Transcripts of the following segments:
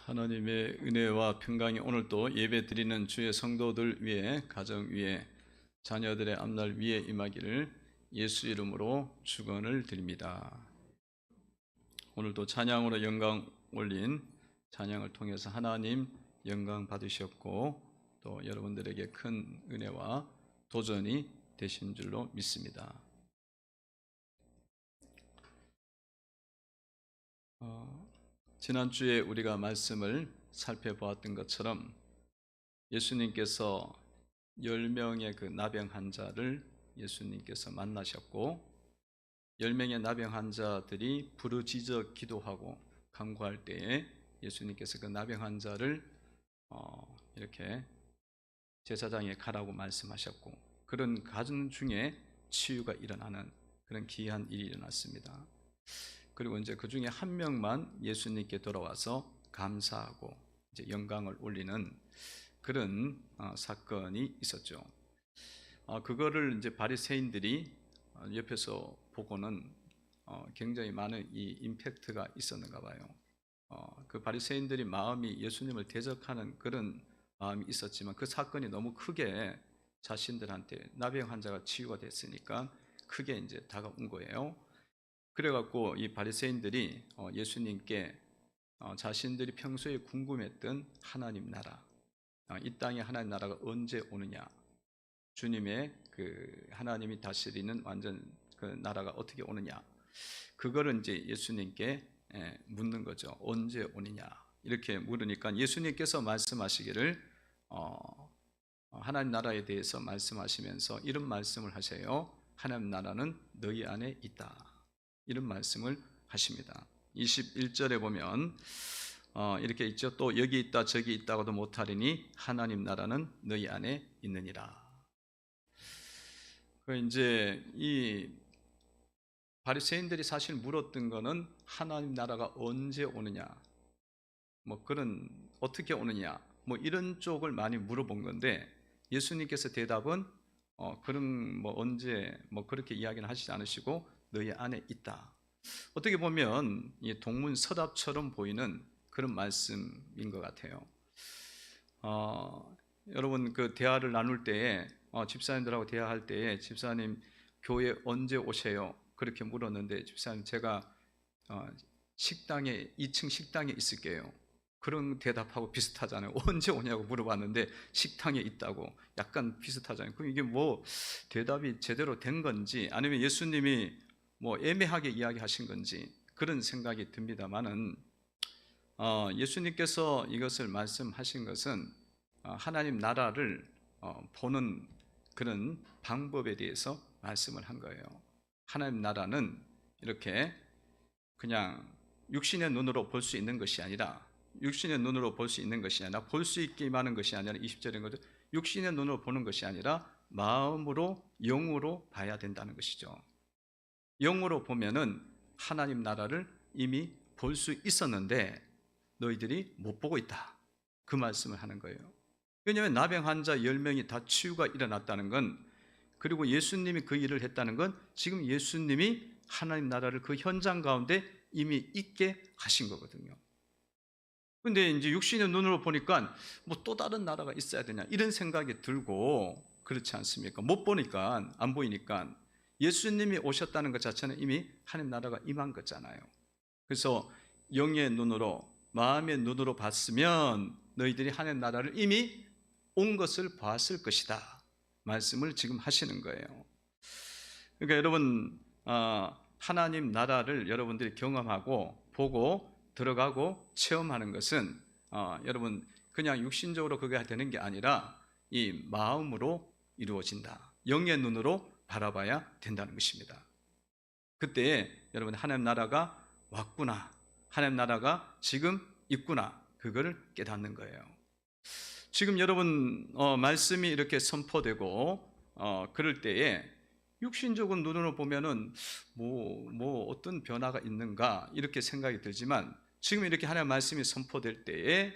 하나님의 은혜와 평강이 오늘도 예배 드리는 주의 성도들 위해, 가정 위에, 자녀들의 앞날 위에 임하기를 예수 이름으로 축원을 드립니다. 오늘도 찬양으로 영광 올린 찬양을 통해서 하나님 영광 받으셨고 또 여러분들에게 큰 은혜와 도전이 되신 줄로 믿습니다. 지난주에 우리가 말씀을 살펴보았던 것처럼 예수님께서 10명의 그 나병 환자를 예수님께서 만나셨고 10명의 나병 환자들이 부르짖어 기도하고 간구할 때에 예수님께서 그 나병 환자를 이렇게 제사장에 가라고 말씀하셨고 그런 가정 중에 치유가 일어나는 그런 귀한 일이 일어났습니다. 그리고 이제 그 중에 한 명만 예수님께 돌아와서 감사하고 이제 영광을 올리는 그런 사건이 있었죠. 그거를 이제 바리새인들이 옆에서 보고는 굉장히 많은 이 임팩트가 있었는가 봐요. 그 바리새인들이 마음이 예수님을 대적하는 그런 마음이 있었지만 그 사건이 너무 크게 자신들한테 나병 환자가 치유가 됐으니까 크게 이제 다가온 거예요. 그래갖고 이 바리새인들이 예수님께 자신들이 평소에 궁금했던 하나님 나라, 이 땅에 하나님 나라가 언제 오느냐, 주님의 그 하나님이 다스리는 완전 그 나라가 어떻게 오느냐, 그거를 이제 예수님께 묻는 거죠. 언제 오느냐 이렇게 물으니까 예수님께서 말씀하시기를 하나님 나라에 대해서 말씀하시면서 이런 말씀을 하세요. 하나님 나라는 너희 안에 있다. 이런 말씀을 하십니다. 21절에 보면 이렇게 있죠. 또 여기 있다 저기 있다고도 못하리니 하나님 나라는 너희 안에 있느니라. 그 이제 이 바리새인들이 사실 물었던 거는 하나님 나라가 언제 오느냐, 뭐 그런 어떻게 오느냐, 뭐 이런 쪽을 많이 물어본 건데 예수님께서 대답은 그런 뭐 언제 뭐 그렇게 이야기는 하시지 않으시고 너희 안에 있다. 어떻게 보면 이 동문서답처럼 보이는 그런 말씀인 것 같아요. 여러분 그 대화를 나눌 때에 집사님들하고 대화할 때에 집사님 교회 언제 오세요? 그렇게 물었는데 집사님 제가 식당에 2층 식당에 있을게요. 그런 대답하고 비슷하잖아요. 언제 오냐고 물어봤는데 식당에 있다고 약간 비슷하잖아요. 그럼 이게 뭐 대답이 제대로 된 건지 아니면 예수님이 뭐 애매하게 이야기하신 건지 그런 생각이 듭니다만은 예수님께서 이것을 말씀하신 것은 하나님 나라를 보는 그런 방법에 대해서 말씀을 한 거예요. 하나님 나라는 이렇게 그냥 육신의 눈으로 볼 수 있는 것이 아니라 육신의 눈으로 볼 수 있는 것이 아니라 볼 수 있기만 하는 것이 아니라 20절인 것은 육신의 눈으로 보는 것이 아니라 마음으로 영으로 봐야 된다는 것이죠. 영으로 보면은 하나님 나라를 이미 볼 수 있었는데 너희들이 못 보고 있다. 그 말씀을 하는 거예요. 왜냐하면 나병 환자 10명이 다 치유가 일어났다는 건 그리고 예수님이 그 일을 했다는 건 지금 예수님이 하나님 나라를 그 현장 가운데 이미 있게 하신 거거든요. 근데 이제 육신의 눈으로 보니까 뭐 또 다른 나라가 있어야 되냐 이런 생각이 들고 그렇지 않습니까? 못 보니까 안 보이니까 예수님이 오셨다는 것 자체는 이미 하나님 나라가 임한 거잖아요. 그래서 영의 눈으로 마음의 눈으로 봤으면 너희들이 하나님 나라를 이미 온 것을 봤을 것이다 말씀을 지금 하시는 거예요. 그러니까 여러분 하나님 나라를 여러분들이 경험하고 보고 들어가고 체험하는 것은 여러분 그냥 육신적으로 그게 되는 게 아니라 이 마음으로 이루어진다. 영의 눈으로 바라봐야 된다는 것입니다. 그때 여러분 하나님 나라가 왔구나, 하나님 나라가 지금 있구나, 그거를 깨닫는 거예요. 지금 여러분 말씀이 이렇게 선포되고 그럴 때에 육신적인 눈으로 보면은 뭐 어떤 변화가 있는가 이렇게 생각이 들지만 지금 이렇게 하나님의 말씀이 선포될 때에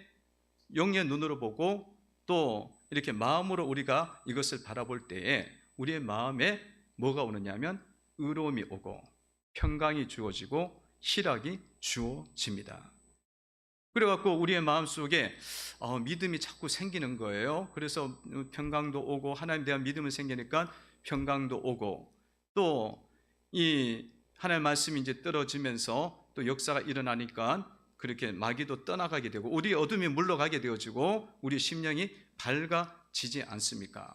영의 눈으로 보고 또 이렇게 마음으로 우리가 이것을 바라볼 때에 우리의 마음에 뭐가 오느냐면 의로움이 오고 평강이 주어지고 희락이 주어집니다. 그래갖고 우리의 마음속에 믿음이 자꾸 생기는 거예요. 그래서 평강도 오고 하나님에 대한 믿음이 생기니까 평강도 오고, 또 이 하나님의 말씀이 이제 떨어지면서 또 역사가 일어나니까 그렇게 마귀도 떠나가게 되고 우리 어둠이 물러가게 되어지고 우리 심령이 밝아지지 않습니까?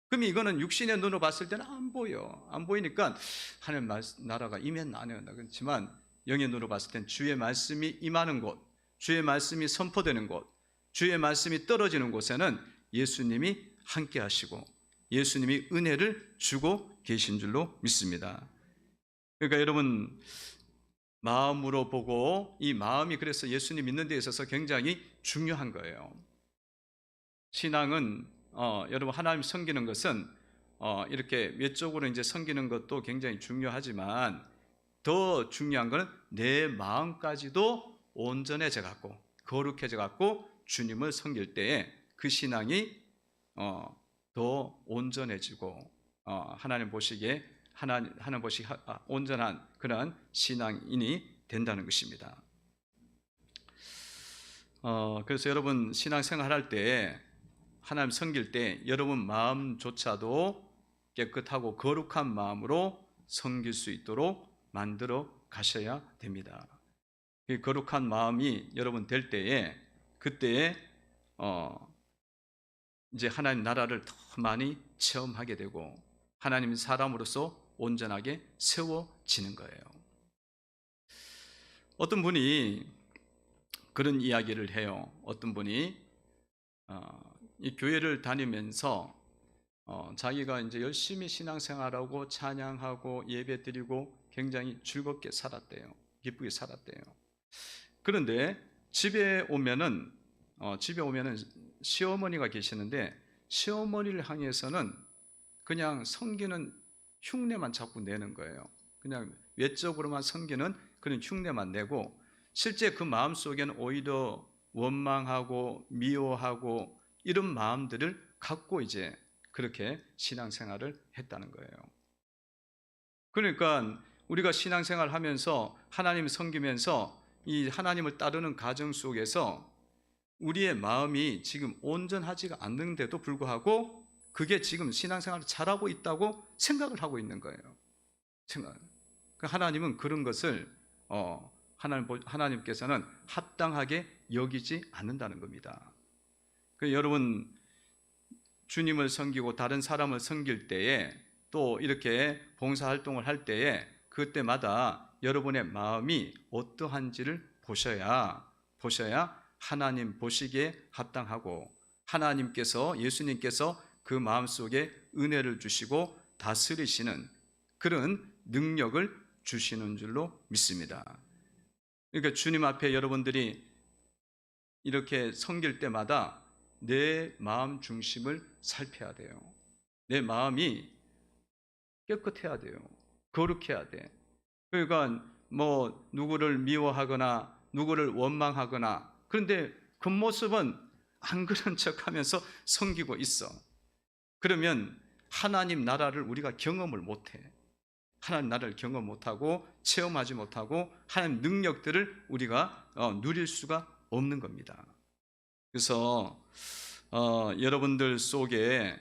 그럼 이거는 육신의 눈으로 봤을 때는 안 보여. 안 보이니까 하나님 나라가 임했나 안 임했나. 그렇지만 영의 눈으로 봤을 땐 주의 말씀이 임하는 곳, 주의 말씀이 선포되는 곳, 주의 말씀이 떨어지는 곳에는 예수님이 함께 하시고 예수님이 은혜를 주고 계신 줄로 믿습니다. 그러니까 여러분, 마음으로 보고, 이 마음이 그래서 예수님 믿는 데 있어서 굉장히 중요한 거예요. 신앙은 여러분, 하나님 섬기는 것은 이렇게 외적으로 이제 섬기는 것도 굉장히 중요하지만 더 중요한 것은 내 마음까지도 온전해져 갖고 거룩해져 갖고 주님을 섬길 때에 그 신앙이 더 온전해지고 하나님 보시기에 하나님 보시기에 온전한 그런 신앙인이 된다는 것입니다. 그래서 여러분 신앙생활할 때 하나님 섬길 때 여러분 마음조차도 깨끗하고 거룩한 마음으로 섬길 수 있도록 만들어 가셔야 됩니다. 그 거룩한 마음이 여러분 될 때에 그때에 이제 하나님 나라를 더 많이 체험하게 되고 하나님 사람으로서 온전하게 세워지는 거예요. 어떤 분이 그런 이야기를 해요. 어떤 분이 이 교회를 다니면서 자기가 이제 열심히 신앙생활하고 찬양하고 예배드리고 굉장히 즐겁게 살았대요. 기쁘게 살았대요. 그런데 집에 오면은 시어머니가 계시는데 시어머니를 향해서는 그냥 섬기는 흉내만 자꾸 내는 거예요. 그냥 외적으로만 섬기는 그런 흉내만 내고 실제 그 마음 속에는 오히려 원망하고 미워하고 이런 마음들을 갖고 이제 그렇게 신앙생활을 했다는 거예요. 그러니까 우리가 신앙생활 하면서 하나님을 섬기면서 이 하나님을 따르는 과정 속에서 우리의 마음이 지금 온전하지가 않는데도 불구하고 그게 지금 신앙생활을 잘하고 있다고 생각을 하고 있는 거예요. 하나님은 그런 것을 하나님께서는 합당하게 여기지 않는다는 겁니다. 여러분 주님을 섬기고 다른 사람을 섬길 때에 또 이렇게 봉사활동을 할 때에 그때마다 여러분의 마음이 어떠한지를 보셔야 하나님 보시기에 합당하고 하나님께서 예수님께서 그 마음속에 은혜를 주시고 다스리시는 그런 능력을 주시는 줄로 믿습니다. 그러니까 주님 앞에 여러분들이 이렇게 섬길 때마다 내 마음 중심을 살펴야 돼요. 내 마음이 깨끗해야 돼요. 거룩해야 돼. 그러니까 뭐 누구를 미워하거나 누구를 원망하거나 그런데 겉모습은 안 그런 척하면서 섬기고 있어. 그러면 하나님 나라를 우리가 경험을 못해. 하나님 나라를 경험 못하고 체험하지 못하고 하나님 능력들을 우리가 누릴 수가 없는 겁니다. 그래서 여러분들 속에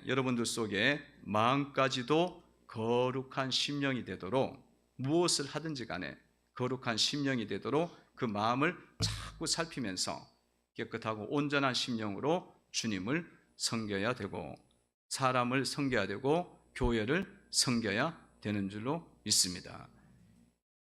마음까지도 거룩한 심령이 되도록 무엇을 하든지 간에 거룩한 심령이 되도록 그 마음을 자꾸 살피면서 깨끗하고 온전한 심령으로 주님을 섬겨야 되고 사람을 섬겨야 되고 교회를 섬겨야 되는 줄로 믿습니다.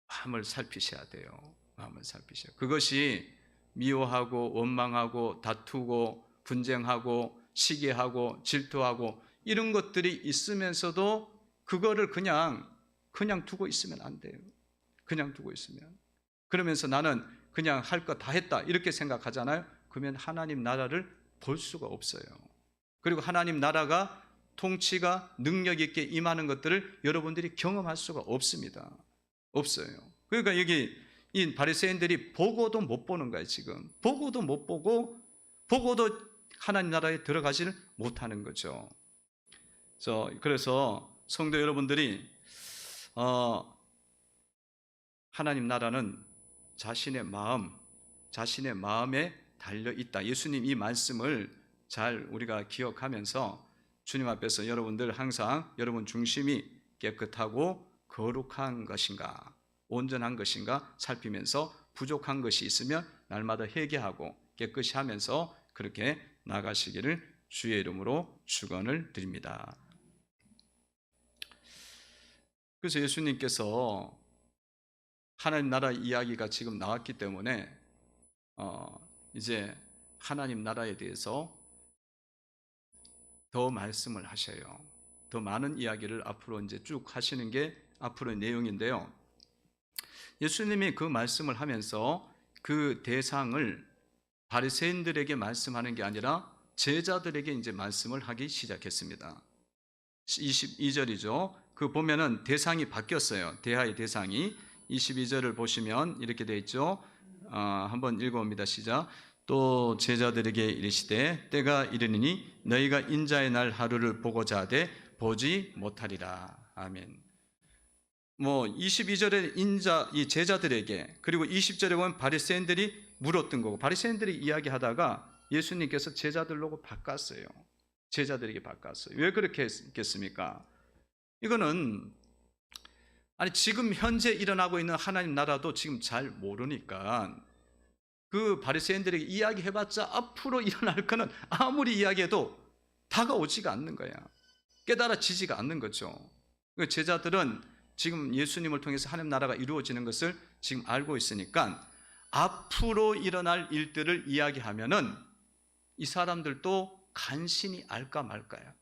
마음을 살피셔야 돼요. 마음을 살피셔야. 그것이 미워하고 원망하고 다투고 분쟁하고 시기하고 질투하고 이런 것들이 있으면서도 그거를 그냥 두고 있으면 안 돼요. 그냥 두고 있으면. 그러면서 나는 그냥 할 거 다 했다 이렇게 생각하잖아요. 그러면 하나님 나라를 볼 수가 없어요. 그리고 하나님 나라가 통치가 능력 있게 임하는 것들을 여러분들이 경험할 수가 없습니다. 없어요. 그러니까 여기 이 바리새인들이 보고도 못 보는 거예요. 지금 보고도 못 보고 보고도 하나님 나라에 들어가지를 못하는 거죠. 그래서 성도 여러분들이 하나님 나라는 자신의 마음 자신의 마음에 달려 있다. 예수님 이 말씀을 잘 우리가 기억하면서 주님 앞에서 여러분들 항상 여러분 중심이 깨끗하고 거룩한 것인가, 온전한 것인가 살피면서 부족한 것이 있으면 날마다 회개하고 깨끗이 하면서 그렇게 나가시기를 주의 이름으로 축원을 드립니다. 그래서 예수님께서 하나님 나라 이야기가 지금 나왔기 때문에 이제 하나님 나라에 대해서 더 말씀을 하셔요. 더 많은 이야기를 앞으로 이제 쭉 하시는 게 앞으로의 내용인데요. 예수님이 그 말씀을 하면서 그 대상을 바리새인들에게 말씀하는 게 아니라 제자들에게 이제 말씀을 하기 시작했습니다. 22절이죠. 그 보면은 대상이 바뀌었어요. 대하의 대상이 22절을 보시면 이렇게 되어 있죠. 한번 읽어봅니다. 시작. 또 제자들에게 이르시되 때가 이르니 너희가 인자의 날 하루를 보고자 하되 보지 못하리라. 아멘. 22절에 이 제자들에게, 그리고 20절에 보면 바리새인들이 물었던 거고, 바리새인들이 이야기하다가 예수님께서 제자들로 바꿨어요. 제자들에게 바꿨어요. 왜 그렇게 했겠습니까? 이거는 지금 현재 일어나고 있는 하나님 나라도 지금 잘 모르니까 그 바리새인들에게 이야기해봤자 앞으로 일어날 거는 아무리 이야기해도 다가오지가 않는 거야. 깨달아지지가 않는 거죠. 제자들은 지금 예수님을 통해서 하나님 나라가 이루어지는 것을 지금 알고 있으니까 앞으로 일어날 일들을 이야기하면은 이 사람들도 간신히 알까 말까요?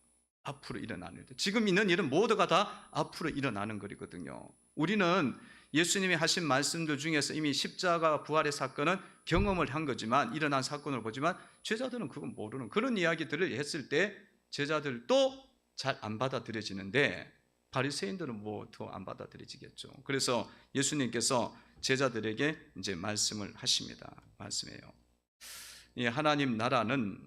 앞으로 일어나는 일. 지금 있는 일은 모두가 다 앞으로 일어나는 거거든요. 우리는 예수님이 하신 말씀들 중에서 이미 십자가 부활의 사건은 경험을 한 거지만, 일어난 사건을 보지만 제자들은 그건 모르는 그런 이야기들을 했을 때 제자들도 잘 안 받아들여지는데 바리새인들은 더 안 받아들여지겠죠. 그래서 예수님께서 제자들에게 이제 말씀을 하십니다. 말씀해요. 이 하나님 나라는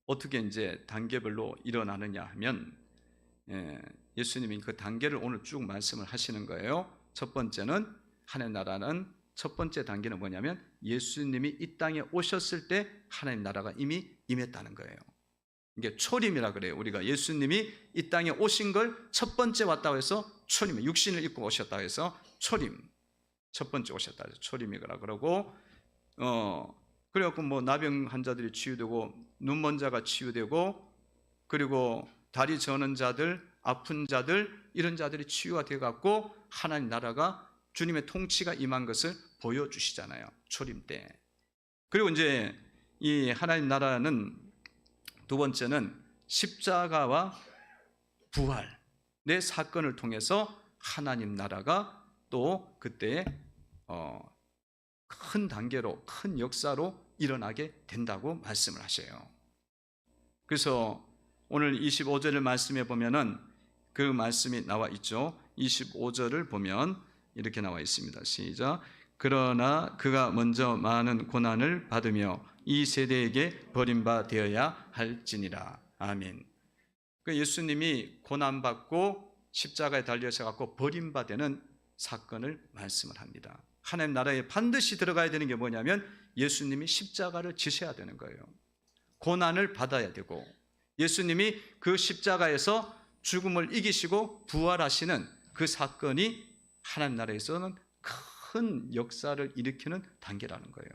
어떻게 이제 단계별로 일어나느냐 하면, 예수님이 그 단계를 오늘 쭉 말씀을 하시는 거예요. 첫 번째는, 하나님 나라는 첫 번째 단계는 뭐냐면 예수님이 이 땅에 오셨을 때 하나님 나라가 이미 임했다는 거예요. 이게 초림이라 그래요. 우리가 예수님이 이 땅에 오신 걸 첫 번째 왔다고 해서 초림, 육신을 입고 오셨다고 해서 초림, 첫 번째 오셨다 해서 초림이라 그러고, 그래갖고 나병 환자들이 치유되고, 눈 먼 자가 치유되고, 그리고 다리 저는 자들, 아픈 자들, 이런 자들이 치유가 되어갖고 하나님 나라가, 주님의 통치가 임한 것을 보여주시잖아요. 초림 때. 그리고 이제 이 하나님 나라는 두 번째는 십자가와 부활의 사건을 통해서 하나님 나라가 또 그때 큰 단계로, 큰 역사로 일어나게 된다고 말씀을 하셔요. 그래서 오늘 25절을 말씀해 보면은 그 말씀이 나와 있죠. 25절을 보면 이렇게 나와 있습니다. 시작. 그러나 그가 먼저 많은 고난을 받으며 이 세대에게 버림받아야 할지니라. 아멘. 예수님이 고난받고 십자가에 달려서 버림받는 사건을 말씀을 합니다. 하나님 나라에 반드시 들어가야 되는 게 뭐냐면 예수님이 십자가를 지셔야 되는 거예요. 고난을 받아야 되고, 예수님이 그 십자가에서 죽음을 이기시고 부활하시는 그 사건이 하나님 나라에서는 큰 역사를 일으키는 단계라는 거예요.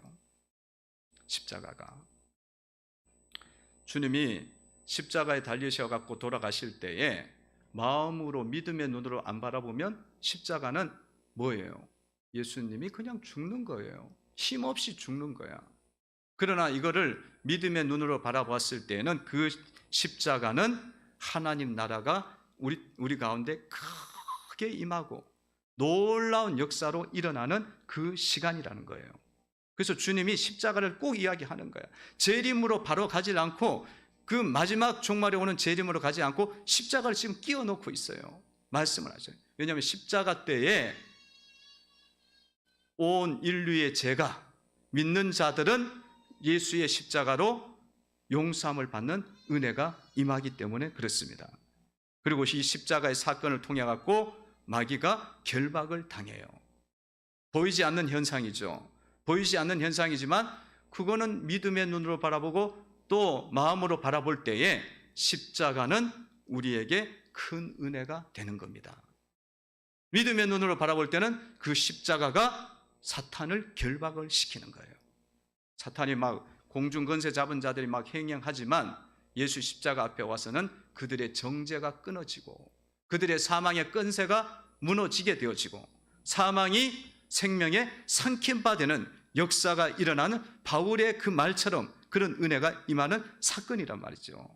십자가가. 주님이 십자가에 달리셔갖고 돌아가실 때에 마음으로, 믿음의 눈으로 안 바라보면 십자가는 뭐예요? 예수님이 그냥 죽는 거예요. 힘없이 죽는 거야. 그러나 이거를 믿음의 눈으로 바라봤을 때는 그 십자가는 하나님 나라가 우리 가운데 크게 임하고 놀라운 역사로 일어나는 그 시간이라는 거예요. 그래서 주님이 십자가를 꼭 이야기하는 거예요. 재림으로 바로 가지 않고, 그 마지막 종말에 오는 재림으로 가지 않고 십자가를 지금 끼워 넣고 있어요. 말씀을 하셔요. 왜냐하면 십자가 때에 온 인류의 죄가, 믿는 자들은 예수의 십자가로 용서함을 받는 은혜가 임하기 때문에 그렇습니다. 그리고 이 십자가의 사건을 통해 갖고 마귀가 결박을 당해요. 보이지 않는 현상이죠. 보이지 않는 현상이지만 그거는 믿음의 눈으로 바라보고 또 마음으로 바라볼 때에 십자가는 우리에게 큰 은혜가 되는 겁니다. 믿음의 눈으로 바라볼 때는 그 십자가가 사탄을 결박을 시키는 거예요. 사탄이 막 공중 권세 잡은 자들이 막 행행하지만 예수 십자가 앞에 와서는 그들의 정죄가 끊어지고 그들의 사망의 권세가 무너지게 되어지고 사망이 생명에 삼킴바되는 역사가 일어나는 바울의 그 말처럼 그런 은혜가 임하는 사건이란 말이죠.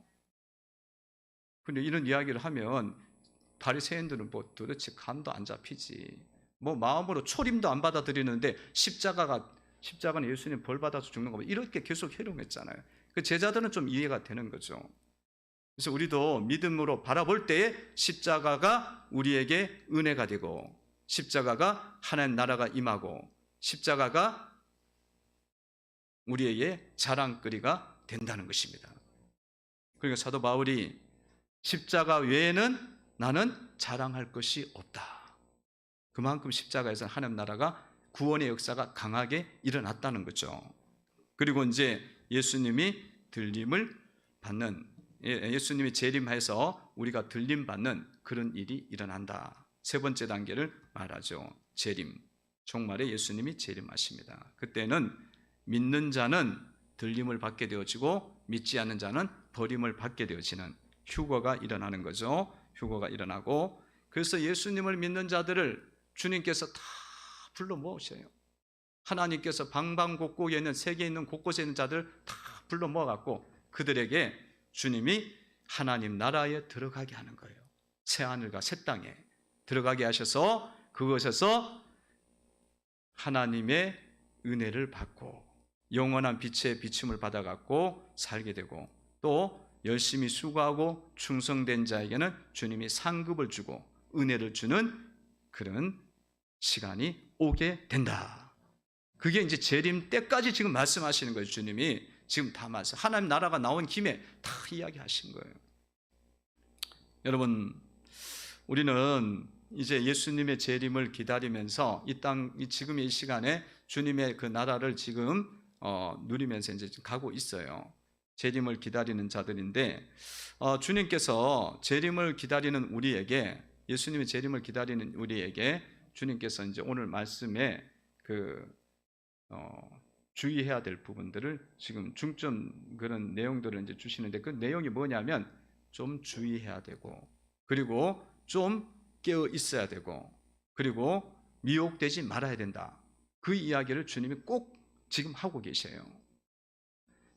그런데 이런 이야기를 하면 바리새인들은 뭐 도대체 감도 안 잡히지, 뭐 마음으로 초림도 안 받아들이는데 십자가는 예수님 벌 받아서 죽는 거 이렇게 계속 해롱했잖아요. 그 제자들은 좀 이해가 되는 거죠. 그래서 우리도 믿음으로 바라볼 때에 십자가가 우리에게 은혜가 되고 십자가가 하나님 나라가 임하고 십자가가 우리에게 자랑거리가 된다는 것입니다. 그러니까 사도 바울이 십자가 외에는 나는 자랑할 것이 없다. 그만큼 십자가에서 하나님 나라가 구원의 역사가 강하게 일어났다는 거죠. 그리고 이제 예수님이 들림을 받는, 예수님이 재림해서 우리가 들림 받는 그런 일이 일어난다. 세 번째 단계를 말하죠. 재림. 종말에 예수님이 재림하십니다. 그때는 믿는 자는 들림을 받게 되어지고 믿지 않는 자는 버림을 받게 되어지는 휴거가 일어나는 거죠. 휴거가 일어나고, 그래서 예수님을 믿는 자들을 주님께서 다 불러 모으셔요. 하나님께서 방방곡곡에 있는, 세계에 있는 곳곳에 있는 자들 다 불러 모아갖고 그들에게 주님이 하나님 나라에 들어가게 하는 거예요. 새 하늘과 새 땅에 들어가게 하셔서 그것에서 하나님의 은혜를 받고 영원한 빛의 비춤을 받아갖고 살게 되고, 또 열심히 수고하고 충성된 자에게는 주님이 상급을 주고 은혜를 주는 그런 시간이 오게 된다. 그게 이제 재림 때까지 지금 말씀하시는 거예요. 주님이 지금 다 말씀, 하나님 나라가 나온 김에 다 이야기하신 거예요. 여러분, 우리는 이제 예수님의 재림을 기다리면서 지금 이 시간에 주님의 그 나라를 지금 누리면서 이제 가고 있어요. 재림을 기다리는 자들인데, 주님께서 재림을 기다리는 우리에게, 예수님의 재림을 기다리는 우리에게 주님께서 이제 오늘 말씀에 주의해야 될 부분들을 지금 중점 그런 내용들을 이제 주시는데, 그 내용이 뭐냐면 좀 주의해야 되고, 그리고 좀 깨어 있어야 되고, 그리고 미혹되지 말아야 된다. 그 이야기를 주님이 꼭 지금 하고 계셔요.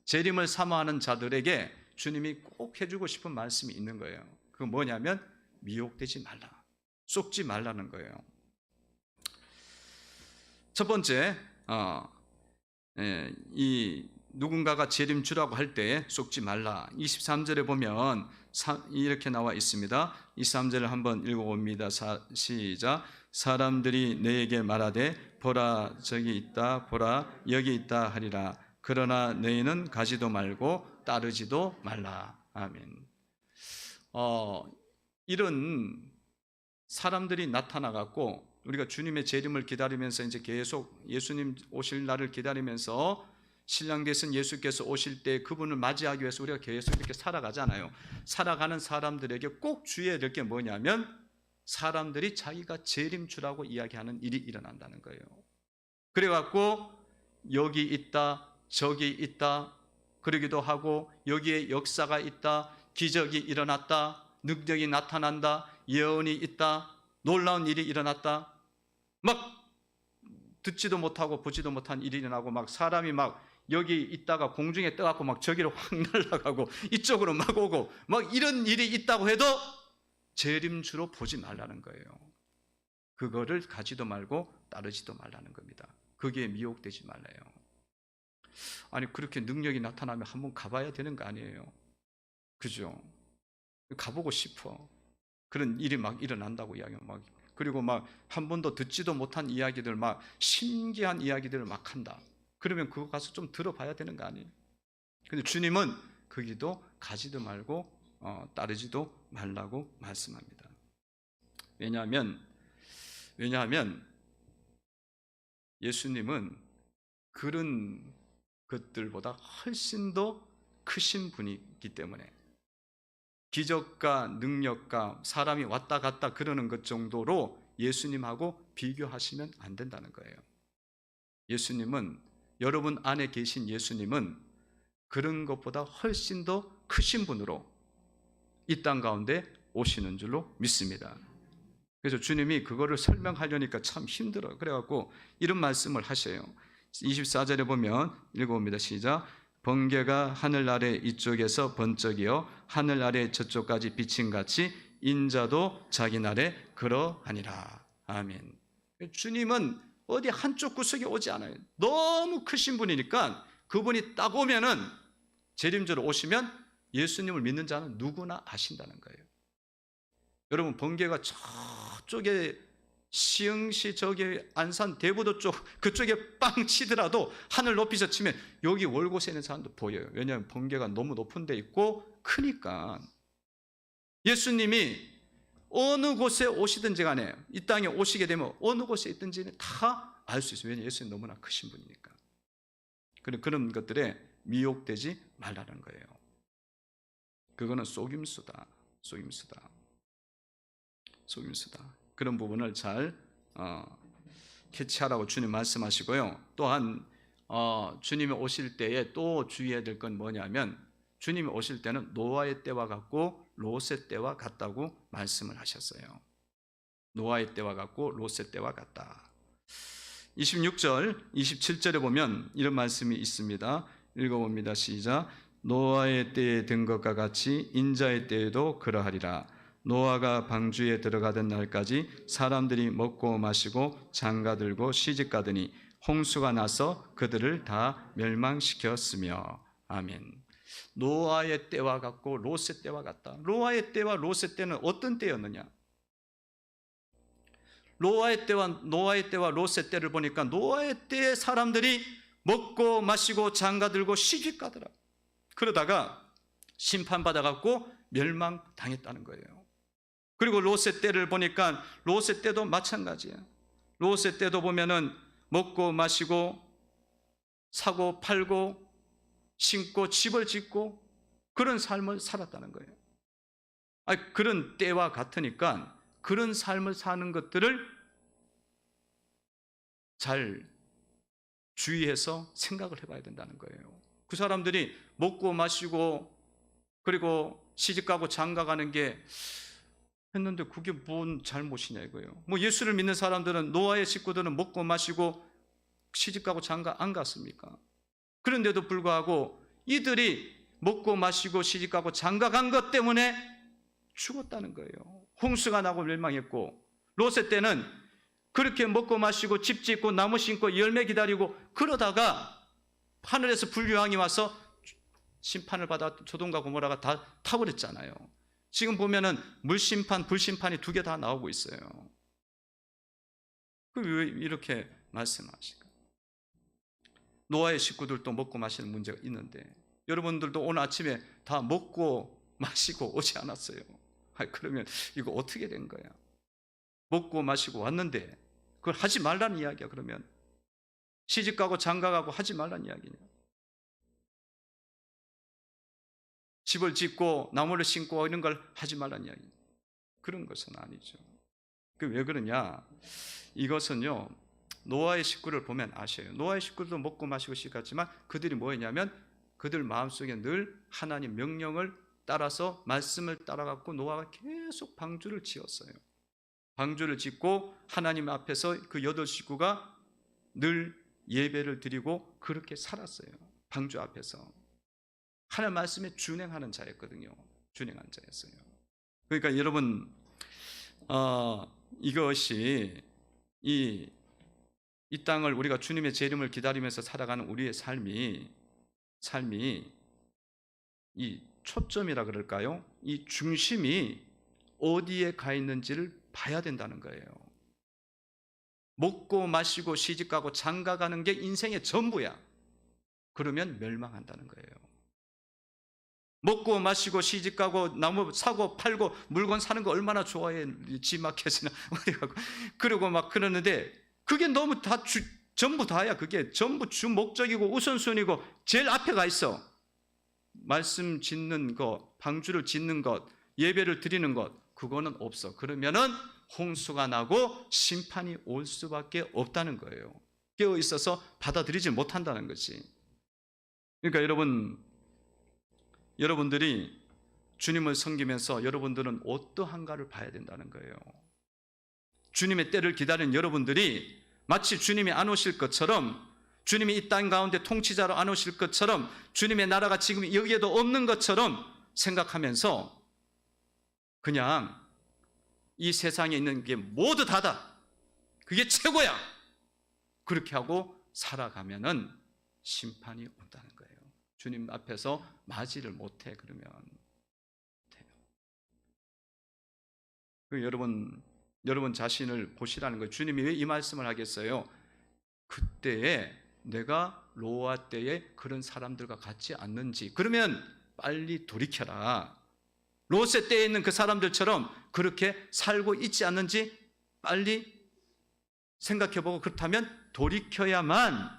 재림을 사모하는 자들에게 주님이 꼭 해주고 싶은 말씀이 있는 거예요. 그건 뭐냐면 미혹되지 말라, 속지 말라는 거예요. 첫 번째, 이 누군가가 재림 주라고 할 때 속지 말라. 23절에 보면 이렇게 나와 있습니다. 23절을 한번 읽어봅니다. 시작. 사람들이 너에게 말하되 보라 저기 있다, 보라 여기 있다 하리라. 그러나 너희는 가지도 말고 따르지도 말라. 아멘. 이런 사람들이 나타나갖고 우리가 주님의 재림을 기다리면서 이제 계속 예수님 오실 날을 기다리면서 신랑 되신 예수께서 오실 때 그분을 맞이하기 위해서 우리가 계속 이렇게 살아가잖아요. 살아가는 사람들에게 꼭 주의해야 될 게 뭐냐면 사람들이 자기가 재림주라고 이야기하는 일이 일어난다는 거예요. 그래갖고 여기 있다, 저기 있다 그러기도 하고, 여기에 역사가 있다, 기적이 일어났다, 능력이 나타난다, 예언이 있다, 놀라운 일이 일어났다, 막 듣지도 못하고 보지도 못한 일이 일어나고, 막 사람이 막 여기 있다가 공중에 떠갖고 막 저기로 확 날아가고 이쪽으로 막 오고 막 이런 일이 있다고 해도 재림주로 보지 말라는 거예요. 그거를 가지도 말고 따르지도 말라는 겁니다. 거기에 미혹되지 말라요. 아니 그렇게 능력이 나타나면 한번 가봐야 되는 거 아니에요? 그죠? 가보고 싶어. 그런 일이 막 일어난다고 이야기하면 막, 그리고 막 한 번도 듣지도 못한 이야기들, 막 신기한 이야기들을 막 한다. 그러면 그거 가서 좀 들어봐야 되는 거 아니에요? 근데 주님은 거기도 가지도 말고 따르지도 말라고 말씀합니다. 왜냐하면 예수님은 그런 것들보다 훨씬 더 크신 분이기 때문에 기적과 능력과 사람이 왔다 갔다 그러는 것 정도로 예수님하고 비교하시면 안 된다는 거예요. 예수님은, 여러분 안에 계신 예수님은 그런 것보다 훨씬 더 크신 분으로 이 땅 가운데 오시는 줄로 믿습니다. 그래서 주님이 그거를 설명하려니까 참 힘들어요. 그래갖고 이런 말씀을 하셔요. 24절에 보면 읽어봅니다. 시작. 번개가 하늘 아래 이쪽에서 번쩍이어 하늘 아래 저쪽까지 비친 같이 인자도 자기 날에 그러하니라. 아멘. 주님은 어디 한쪽 구석에 오지 않아요. 너무 크신 분이니까 그분이 딱 오면은, 재림주로 오시면 예수님을 믿는 자는 누구나 아신다는 거예요. 여러분, 번개가 저쪽에 시흥시 저기 안산 대부도 쪽 그쪽에 빵 치더라도 하늘 높이서 치면 여기 월곶에 있는 사람도 보여요. 왜냐하면 번개가 너무 높은 데 있고 크니까. 예수님이 어느 곳에 오시든지 간에 이 땅에 오시게 되면 어느 곳에 있든지 다 알 수 있어요. 왜냐하면 예수님 너무나 크신 분이니까. 그런 것들에 미혹되지 말라는 거예요. 그거는 속임수다. 그런 부분을 잘 캐치하라고 주님 말씀하시고요. 또한 주님이 오실 때에 또 주의해야 될 건 뭐냐면, 주님이 오실 때는 노아의 때와 같고 롯의 때와 같다고 말씀을 하셨어요. 노아의 때와 같고 롯의 때와 같다. 26절, 27절에 보면 이런 말씀이 있습니다. 읽어봅니다. 시작. 노아의 때에 된 것과 같이 인자의 때에도 그러하리라. 노아가 방주에 들어가던 날까지 사람들이 먹고 마시고 장가들고 시집가더니 홍수가 나서 그들을 다 멸망시켰으며. 아멘. 노아의 때와 같고 롯의 때와 같다. 노아의 때와 롯의 때는 어떤 때였느냐? 노아의 때와 롯의 때를 보니까 노아의 때에 사람들이 먹고 마시고 장가들고 시집가더라. 그러다가 심판받아갖고 멸망당했다는 거예요. 그리고 롯의 때를 보니까 롯의 때도 마찬가지예요. 롯의 때도 보면은 먹고 마시고 사고 팔고 신고 집을 짓고 그런 삶을 살았다는 거예요. 그런 때와 같으니까 그런 삶을 사는 것들을 잘 주의해서 생각을 해봐야 된다는 거예요. 그 사람들이 먹고 마시고 그리고 시집가고 장가가는 게 했는데 그게 뭔 잘못이냐 이거예요. 예수를 믿는 사람들은, 노아의 식구들은 먹고 마시고 시집가고 장가 안 갔습니까? 그런데도 불구하고 이들이 먹고 마시고 시집가고 장가간 것 때문에 죽었다는 거예요. 홍수가 나고 멸망했고, 롯의 때는 그렇게 먹고 마시고 집 짓고 나무 심고 열매 기다리고 그러다가 하늘에서 불유황이 와서 심판을 받아 소돔과 고모라가 다 타버렸잖아요. 지금 보면은 물심판, 불심판이 두 개 다 나오고 있어요. 왜 이렇게 말씀하실까? 노아의 식구들도 먹고 마시는 문제가 있는데 여러분들도 오늘 아침에 다 먹고 마시고 오지 않았어요. 그러면 이거 어떻게 된 거야? 먹고 마시고 왔는데 그걸 하지 말라는 이야기야. 그러면 시집가고 장가가고 하지 말라는 이야기냐? 집을 짓고 나무를 심고 이런 걸 하지 말라는 이야기. 그런 것은 아니죠. 왜 그러냐? 이것은요, 노아의 식구를 보면 아셔요. 노아의 식구들도 먹고 마시고 시갔지만 그들이 뭐였냐면 그들 마음속에 늘 하나님 명령을 따라서 말씀을 따라갖고 노아가 계속 방주를 지었어요. 방주를 짓고 하나님 앞에서 그 8 식구가 늘 예배를 드리고 그렇게 살았어요. 방주 앞에서 하나님 말씀에 준행하는 자였거든요. 준행한 자였어요. 그러니까 여러분, 이것이 이 땅을 우리가 주님의 재림을 기다리면서 살아가는 우리의 삶이 이 초점이라 그럴까요? 이 중심이 어디에 가 있는지를 봐야 된다는 거예요. 먹고 마시고 시집가고 장가가는 게 인생의 전부야. 그러면 멸망한다는 거예요. 먹고 마시고 시집가고 나무 사고 팔고 물건 사는 거 얼마나 좋아해. 지마켓이나 어디 가고 그러고 막 그러는데 그게 너무 다 전부 다야. 그게 전부 주 목적이고 우선순위고 제일 앞에 가 있어. 말씀 짓는 것, 방주를 짓는 것, 예배를 드리는 것, 그거는 없어. 그러면은 홍수가 나고 심판이 올 수밖에 없다는 거예요. 깨어 있어서 받아들이지 못한다는 거지. 그러니까 여러분들이 주님을 섬기면서 여러분들은 어떠한가를 봐야 된다는 거예요. 주님의 때를 기다리는 여러분들이 마치 주님이 안 오실 것처럼, 주님이 이 땅 가운데 통치자로 안 오실 것처럼, 주님의 나라가 지금 여기에도 없는 것처럼 생각하면서 그냥 이 세상에 있는 게 모두 다다, 그게 최고야, 그렇게 하고 살아가면은 심판이 온다는 거예요. 주님 앞에서 맞이를 못해. 그러면 여러분 자신을 보시라는 거예요. 주님이 왜 이 말씀을 하겠어요? 그때에 내가 노아 때에 그런 사람들과 같지 않는지, 그러면 빨리 돌이켜라. 롯의 때에 있는 그 사람들처럼 그렇게 살고 있지 않는지 빨리 생각해보고, 그렇다면 돌이켜야만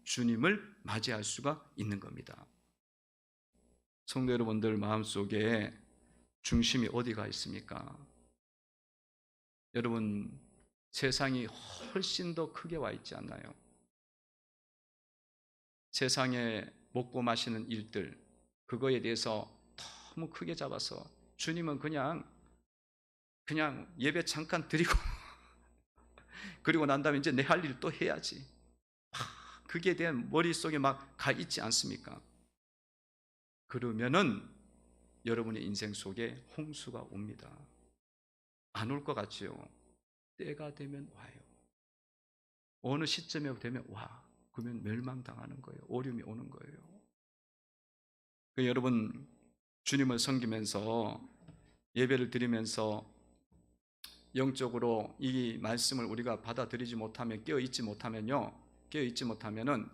주님을 맞이할 수가 있는 겁니다. 성도 여러분들 마음속에 중심이 어디가 있습니까? 여러분, 세상이 훨씬 더 크게 와 있지 않나요? 세상에 먹고 마시는 일들, 그거에 대해서 너무 크게 잡아서 주님은 그냥 예배 잠깐 드리고 그리고 난 다음에 이제 내 할 일 또 해야지, 그게 대한 머릿속에 막 가 있지 않습니까? 그러면은 여러분의 인생 속에 홍수가 옵니다. 안 올 것 같지요? 때가 되면 와요. 어느 시점에 되면 와. 그러면 멸망당하는 거예요. 오름이 오는 거예요. 여러분, 주님을 섬기면서 예배를 드리면서 영적으로 이 말씀을 우리가 받아들이지 못하면, 깨어있지 못하면은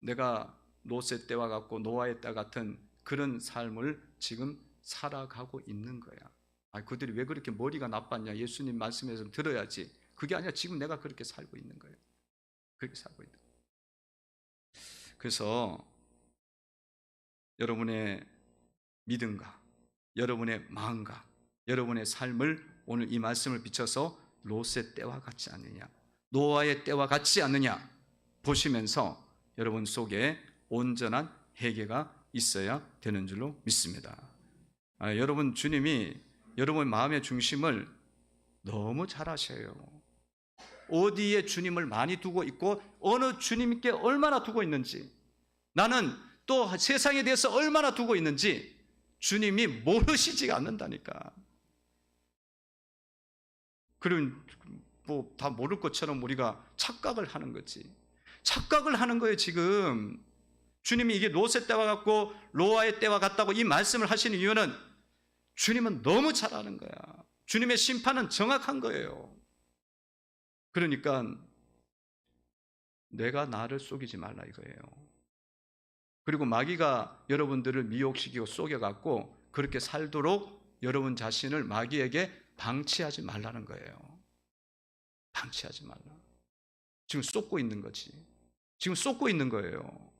내가 롯의 때와 같고 노아의 때 같은 그런 삶을 지금 살아가고 있는 거야. 그들이 왜 그렇게 머리가 나빴냐, 예수님 말씀에서 들어야지. 그게 아니라 지금 내가 그렇게 살고 있는 거예요. 그렇게 살고 있는 거예요. 그래서 여러분의 믿음과 여러분의 마음과 여러분의 삶을 오늘 이 말씀을 비춰서 롯의 때와 같지 않느냐, 노아의 때와 같지 않느냐 보시면서 여러분 속에 온전한 회개가 있어야 되는 줄로 믿습니다. 여러분, 주님이 여러분의 마음의 중심을 너무 잘 아셔요. 어디에 주님을 많이 두고 있고 어느 주님께 얼마나 두고 있는지, 나는 또 세상에 대해서 얼마나 두고 있는지 주님이 모르시지가 않는다니까. 그럼 뭐 다 모를 것처럼 우리가 착각을 하는 거지. 착각을 하는 거예요. 지금 주님이 이게 롯의 때와 같고 노아의 때와 같다고 이 말씀을 하시는 이유는 주님은 너무 잘 아는 거야. 주님의 심판은 정확한 거예요. 그러니까 내가 나를 속이지 말라 이거예요. 그리고 마귀가 여러분들을 미혹시키고 속여갖고 그렇게 살도록 여러분 자신을 마귀에게 방치하지 말라는 거예요. 방치하지 말라. 지금 쏟고 있는 거지. 지금 쏟고 있는 거예요.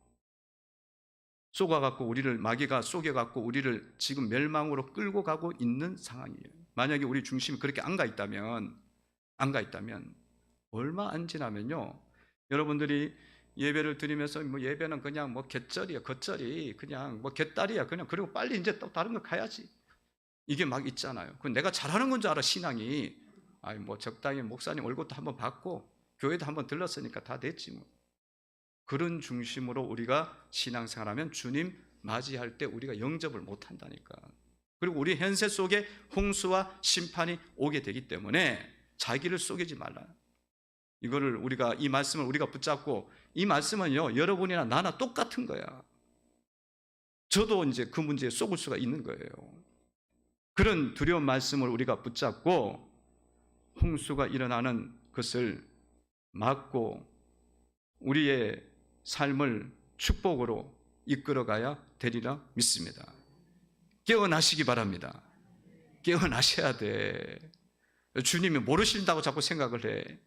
속아갖고 마귀가 속여갖고 우리를 지금 멸망으로 끌고 가고 있는 상황이에요. 만약에 우리 중심이 그렇게 안 가 있다면 얼마 안 지나면요, 여러분들이 예배를 드리면서 뭐 예배는 그냥 뭐 갯절이야, 겉절이 그냥 뭐 갯다리야, 그냥 그리고 빨리 이제 또 다른 거 가야지, 이게 막 있잖아요. 그 내가 잘하는 건 줄 알아. 신앙이 뭐 적당히 목사님 얼굴도 한번 받고 교회도 한번 들렀으니까 다 됐지 뭐. 그런 중심으로 우리가 신앙생활하면 주님 맞이할 때 우리가 영접을 못 한다니까. 그리고 우리 현세 속에 홍수와 심판이 오게 되기 때문에 자기를 속이지 말라. 이거를 이 말씀을 우리가 붙잡고, 이 말씀은요, 여러분이나 나나 똑같은 거야. 저도 이제 그 문제에 속을 수가 있는 거예요. 그런 두려운 말씀을 우리가 붙잡고 홍수가 일어나는 것을 막고 우리의 삶을 축복으로 이끌어가야 되리라 믿습니다. 깨어나시기 바랍니다. 깨어나셔야 돼. 주님이 모르신다고 자꾸 생각을 해.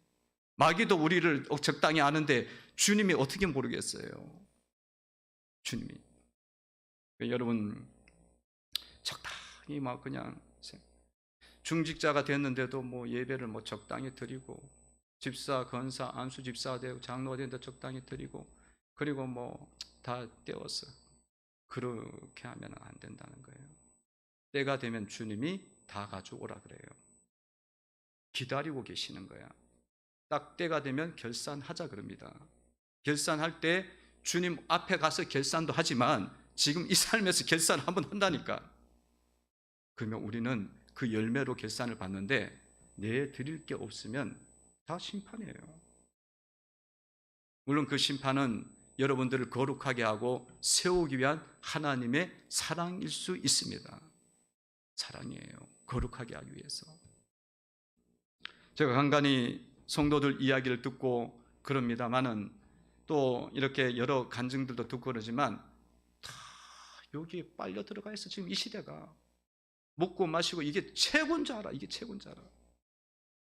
마귀도 우리를 적당히 아는데 주님이 어떻게 모르겠어요? 주님이. 여러분, 적당히 막 그냥 중직자가 됐는데도 뭐 예배를 뭐 적당히 드리고, 집사, 건사, 안수 집사가 되고 장로가 되는데 적당히 드리고, 그리고 뭐 다 떼웠어. 그렇게 하면 안 된다는 거예요. 때가 되면 주님이 다 가져오라 그래요. 기다리고 계시는 거야. 딱 때가 되면 결산하자 그럽니다. 결산할 때 주님 앞에 가서 결산도 하지만 지금 이 삶에서 결산 한번 한다니까. 그러면 우리는 그 열매로 결산을 받는데 내 드릴 게 없으면 다 심판이에요. 물론 그 심판은 여러분들을 거룩하게 하고 세우기 위한 하나님의 사랑일 수 있습니다. 사랑이에요. 거룩하게 하기 위해서. 제가 간간히 성도들 이야기를 듣고 그럽니다만은 또 이렇게 여러 간증들도 듣고 그러지만 다 여기에 빨려 들어가 있어. 지금 이 시대가 먹고 마시고 이게 최고인 줄 알아. 이게 최고인 줄 알아.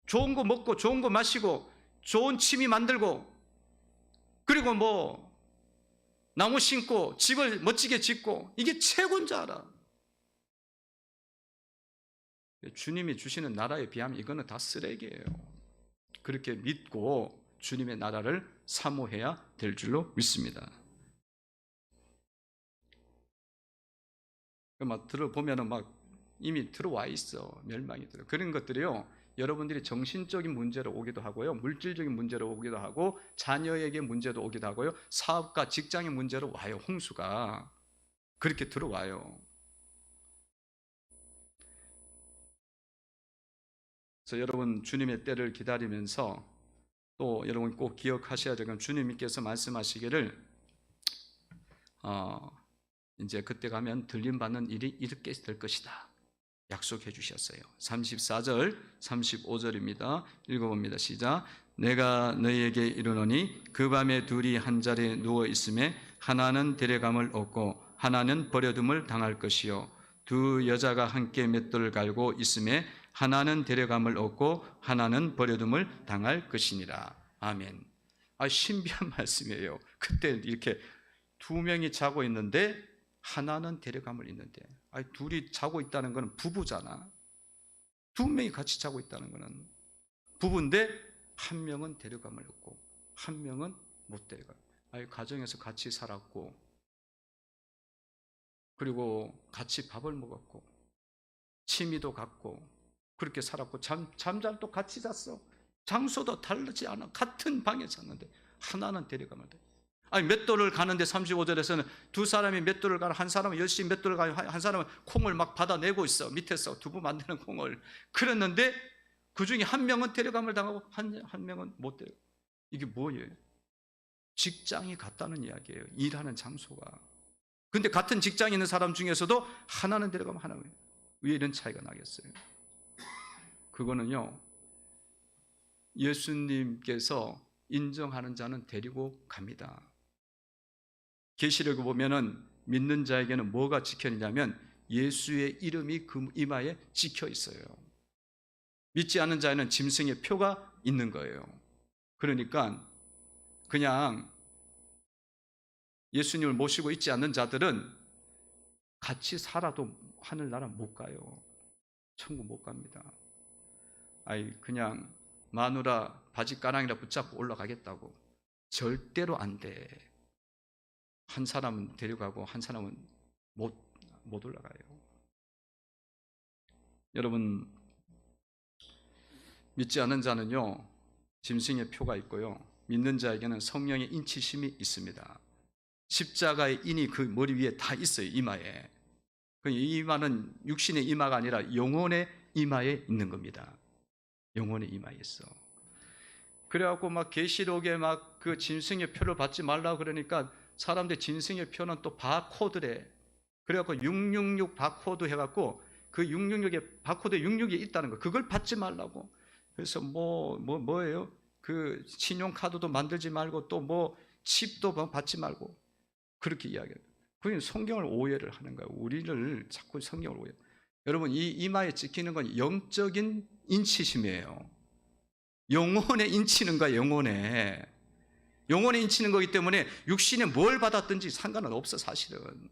좋은 거 먹고 좋은 거 마시고 좋은 취미 만들고 그리고 뭐 나무 심고 집을 멋지게 짓고 이게 최고인 줄 알아. 주님이 주시는 나라에 비하면 이거는 다 쓰레기예요. 그렇게 믿고 주님의 나라를 사모해야 될 줄로 믿습니다. 막 들어보면은 막 이미 들어와 있어. 멸망이 들어. 그런 것들이요. 여러분들이 정신적인 문제로 오기도 하고요. 물질적인 문제로 오기도 하고 자녀에게 문제도 오기도 하고요. 사업과 직장의 문제로 와요. 홍수가. 그렇게 들어와요. 그래서 여러분 주님의 때를 기다리면서 또 여러분 꼭 기억하셔야 될 건 주님께서 말씀하시기를 이제 그때 가면 들림받는 일이 이렇게 될 것이다. 약속해 주셨어요. 34절, 35절입니다. 읽어봅니다. 시작. 내가 너희에게 이르노니 그 밤에 둘이 한 자리에 누워 있음에 하나는 데려감을 얻고 하나는 버려둠을 당할 것이요 두 여자가 함께 맷돌을 갈고 있음에 하나는 데려감을 얻고 하나는 버려둠을 당할 것이니라. 아멘. 신비한 말씀이에요. 그때 이렇게 두 명이 자고 있는데 하나는 데려감을 있는데 둘이 자고 있다는 것은 부부잖아. 두 명이 같이 자고 있다는 것은 부부인데 한 명은 데려감을 얻고 한 명은 못 데려가. 가정에서 같이 살았고 그리고 같이 밥을 먹었고 취미도 같고 그렇게 살았고 잠잘도 같이 잤어. 장소도 다르지 않아. 같은 방에 잤는데 하나는 데려가면 돼. 맷돌을 가는데 35절에서는 두 사람이 맷돌을 가는 한 사람은 열심히 맷돌을 가고 한 사람은 콩을 막 받아내고 있어. 밑에서 두부 만드는 콩을. 그랬는데 그 중에 한 명은 데려감을 당하고 한 명은 못 데려가. 이게 뭐예요? 직장이 같다는 이야기예요. 일하는 장소가. 근데 같은 직장에 있는 사람 중에서도 하나는 데려가면 하나는 왜 이런 차이가 나겠어요? 그거는요, 예수님께서 인정하는 자는 데리고 갑니다. 계시록에 보면은 믿는 자에게는 뭐가 찍혀있냐면 예수의 이름이 그 이마에 찍혀 있어요. 믿지 않는 자에는 짐승의 표가 있는 거예요. 그러니까 그냥 예수님을 모시고 있지 않는 자들은 같이 살아도 하늘나라 못 가요. 천국 못 갑니다. 그냥 마누라 바지가랑이라 붙잡고 올라가겠다고. 절대로 안 돼. 한 사람은 데려가고 한 사람은 못 올라가요. 여러분, 믿지 않는 자는요, 짐승의 표가 있고요, 믿는 자에게는 성령의 인치심이 있습니다. 십자가의 인이 그 머리 위에 다 있어요. 이마에. 이 이마는 육신의 이마가 아니라 영혼의 이마에 있는 겁니다. 영혼의 이마에 있어. 그래갖고 막 계시록에 막 그 짐승의 표를 받지 말라 그러니까 사람들 짐승의 표는 또 바코드래. 그래갖고 666 바코드 해갖고 그 666에 바코드에 66이 있다는 거. 그걸 받지 말라고. 그래서 뭐예요? 그 신용카드도 만들지 말고 또 뭐 칩도 받지 말고 그렇게 이야기해요. 그게 성경을 오해를 하는 거예요. 우리를 자꾸 성경을 오해. 여러분 이 이마에 찍히는 건 영적인 인치심이에요. 영혼에 인치는 거야. 영혼에 인치는 거기 때문에 육신에 뭘 받았든지 상관은 없어. 사실은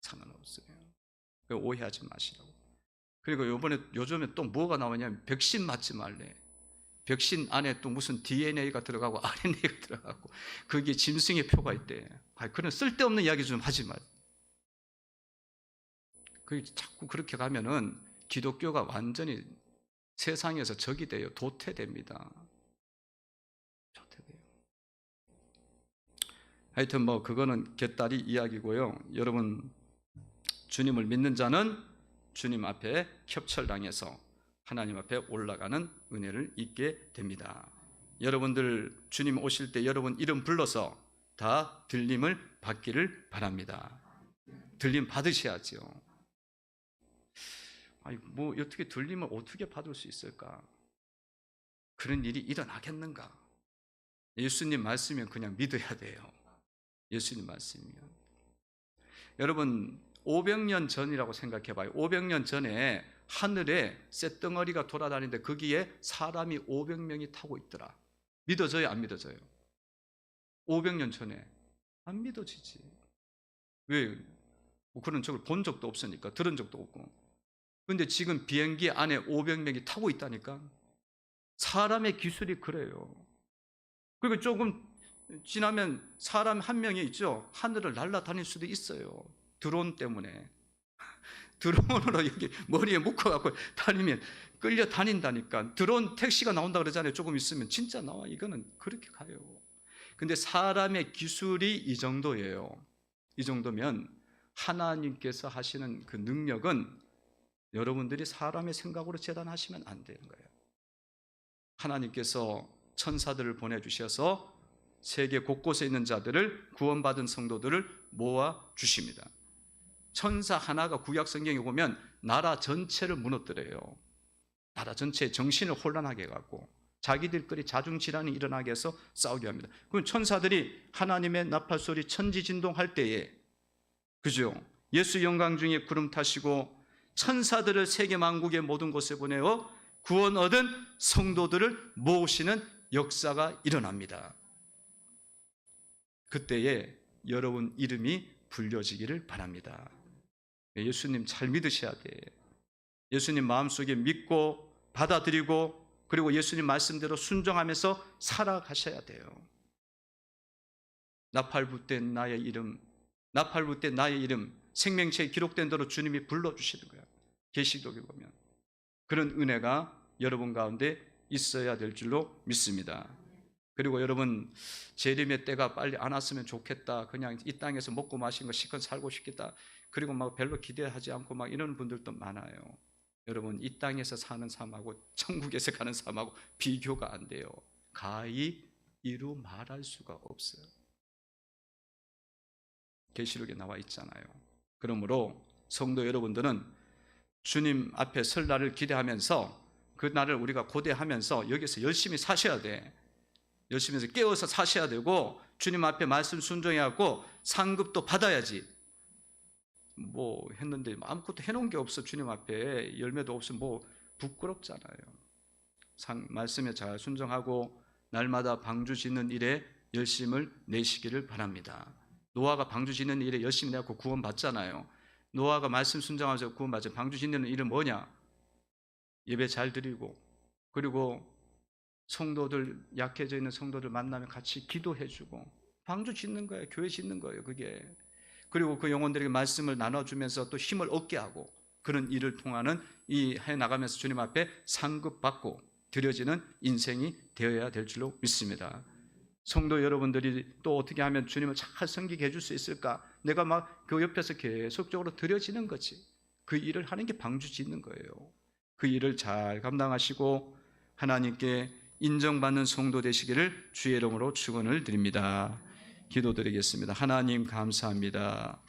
상관없어요. 오해하지 마시라고. 그리고 요즘에 또 뭐가 나오냐면 백신 맞지 말래. 백신 안에 또 무슨 DNA가 들어가고 RNA가 들어가고 그게 짐승의 표가 있대. 그런 쓸데없는 이야기 좀 하지 마. 자꾸 그렇게 가면은 기독교가 완전히 세상에서 적이 돼요. 도태됩니다. 도태돼요. 하여튼 뭐 그거는 곁다리 이야기고요. 여러분, 주님을 믿는 자는 주님 앞에 캡철당해서 하나님 앞에 올라가는 은혜를 잊게 됩니다. 여러분들 주님 오실 때 여러분 이름 불러서 다 들림을 받기를 바랍니다. 들림 받으셔야죠. 아니, 뭐 어떻게 들림을 어떻게 받을 수 있을까? 그런 일이 일어나겠는가? 예수님 말씀이면 그냥 믿어야 돼요. 예수님 말씀이면. 여러분 500년 전이라고 생각해 봐요. 500년 전에 하늘에 쇳덩어리가 돌아다니는데 거기에 사람이 500명이 타고 있더라. 믿어져요, 안 믿어져요? 500년 전에 안 믿어지지. 왜? 뭐 그런 적을 본 적도 없으니까, 들은 적도 없고. 근데 지금 비행기 안에 500명이 타고 있다니까. 사람의 기술이 그래요. 그리고 조금 지나면 사람 한 명이 있죠. 하늘을 날아다닐 수도 있어요. 드론 때문에. 드론으로 여기 머리에 묶어갖고 다니면 끌려 다닌다니까. 드론 택시가 나온다 그러잖아요. 조금 있으면 진짜 나와. 이거는 그렇게 가요. 근데 사람의 기술이 이 정도예요. 이 정도면 하나님께서 하시는 그 능력은 여러분들이 사람의 생각으로 재단하시면 안 되는 거예요. 하나님께서 천사들을 보내주셔서 세계 곳곳에 있는 자들을, 구원받은 성도들을 모아 주십니다. 천사 하나가 구약 성경에 보면 나라 전체를 무너뜨려요. 나라 전체의 정신을 혼란하게 해갖고 자기들끼리 자중질환이 일어나게 해서 싸우게 합니다. 그럼 천사들이 하나님의 나팔소리 천지진동할 때에, 그죠? 예수 영광 중에 구름 타시고 천사들을 세계 만국의 모든 곳에 보내어 구원 얻은 성도들을 모으시는 역사가 일어납니다. 그때에 여러분 이름이 불려지기를 바랍니다. 예수님 잘 믿으셔야 돼. 예수님 마음속에 믿고 받아들이고 그리고 예수님 말씀대로 순종하면서 살아가셔야 돼요. 나팔부 때 나의 이름, 나팔부 때 나의 이름 생명체에 기록된 대로 주님이 불러주시는 거예요. 계시록에 보면 그런 은혜가 여러분 가운데 있어야 될 줄로 믿습니다. 그리고 여러분 재림의 때가 빨리 안 왔으면 좋겠다. 그냥 이 땅에서 먹고 마신 거 실컷 살고 싶겠다. 그리고 막 별로 기대하지 않고 막 이런 분들도 많아요. 여러분 이 땅에서 사는 삶하고 천국에서 가는 삶하고 비교가 안 돼요. 가히 이루 말할 수가 없어요. 계시록에 나와 있잖아요. 그러므로 성도 여러분들은 주님 앞에 설 날을 기대하면서 그 날을 우리가 고대하면서 여기서 열심히 사셔야 돼. 열심히 해서 깨워서 사셔야 되고 주님 앞에 말씀 순종해갖고 상급도 받아야지. 뭐 했는데 아무것도 해놓은 게 없어. 주님 앞에 열매도 없으면 뭐 부끄럽잖아요. 말씀에 잘 순종하고 날마다 방주 짓는 일에 열심을 내시기를 바랍니다. 노아가 방주 짓는 일에 열심히 내고 구원 받잖아요. 노아가 말씀 순종하면서 구원 받죠. 방주 짓는 일은 뭐냐? 예배 잘 드리고 그리고 성도들, 약해져 있는 성도들 만나면 같이 기도해주고 방주 짓는 거예요. 교회 짓는 거예요. 그게. 그리고 그 영혼들에게 말씀을 나눠주면서 또 힘을 얻게 하고 그런 일을 통하는 이 해나가면서 주님 앞에 상급받고 드려지는 인생이 되어야 될 줄로 믿습니다. 성도 여러분들이 또 어떻게 하면 주님을 잘 섬기게 해줄 수 있을까? 내가 막 그 옆에서 계속적으로 드려지는 거지. 그 일을 하는 게 방주 짓는 거예요. 그 일을 잘 감당하시고 하나님께 인정받는 성도 되시기를 주의 이름으로 축원을 드립니다. 기도드리겠습니다. 하나님 감사합니다.